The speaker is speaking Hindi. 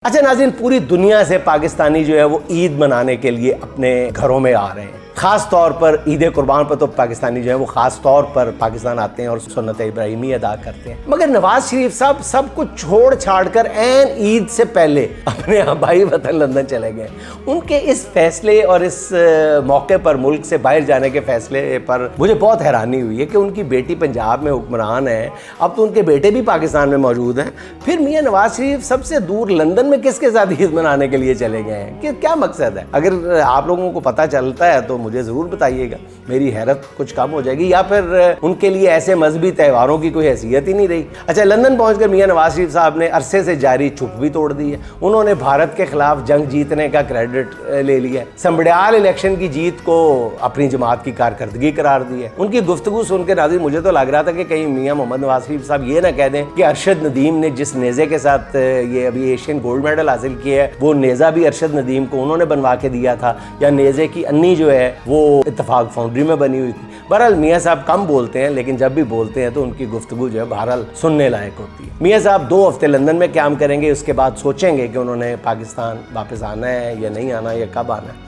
अच्छा नाज़रीन, पूरी दुनिया से पाकिस्तानी जो है वो ईद मनाने के लिए अपने घरों में आ रहे हैं। ख़ास तौर पर ईद कुर्बान पर तो पाकिस्तानी जो है वो ख़ास तौर पर पाकिस्तान आते हैं और सुन्नत इब्राहिमी अदा करते हैं। मगर नवाज शरीफ साहब सब कुछ छोड़ छाड़ कर ऐन ईद से पहले अपने आबाई वतन लंदन चले गए। उनके इस फैसले और इस मौके पर मुल्क से बाहर जाने के फैसले पर मुझे बहुत हैरानी हुई है कि उनकी बेटी पंजाब में हुक्मरान है, अब तो उनके बेटे भी पाकिस्तान में मौजूद हैं, फिर मियाँ नवाज शरीफ सबसे दूर लंदन में किसके साथ ईद मनाने के लिए चले गए हैं? कि क्या मकसद है? अगर आप लोगों को पता चलता है तो मुझे ज़रूर बताइएगा, मेरी हैरत कुछ कम हो जाएगी। या फिर उनके लिए ऐसे मजहबी त्योहारों की कोई हैसियत ही नहीं रही। अच्छा, लंदन पहुंचकर मियाँ नवाज शरीफ साहब ने अरसे से जारी चुप भी तोड़ दी है। उन्होंने भारत के खिलाफ जंग जीतने का क्रेडिट ले लिया, संबड़ियाल इलेक्शन की जीत को अपनी जमात की कारकर्दगी करार दी है। उनकी गुफ्तगू सुनकर नाज़रीन मुझे तो लग रहा था कि कहीं मियाँ मोहम्मद नवाज शरीफ साहब ये ना कह दें कि अरशद नदीम ने जिस नेज़े के साथ ये अभी एशियन गोल्ड मेडल हासिल किया है वो नेज़ा भी अरशद नदीम को उन्होंने बनवा के दिया था, या नेज़े की अन्नी जो है वो इत्तेफाक फाउंड्री में बनी हुई थी। बहरहाल मियाँ साहब कम बोलते हैं, लेकिन जब भी बोलते हैं तो उनकी गुफ्तगू जो है बहरहाल सुनने लायक होती है। मियाँ साहब 2 हफ्ते लंदन में क़याम करेंगे, उसके बाद सोचेंगे कि उन्होंने पाकिस्तान वापस आना है या नहीं आना, या कब आना है।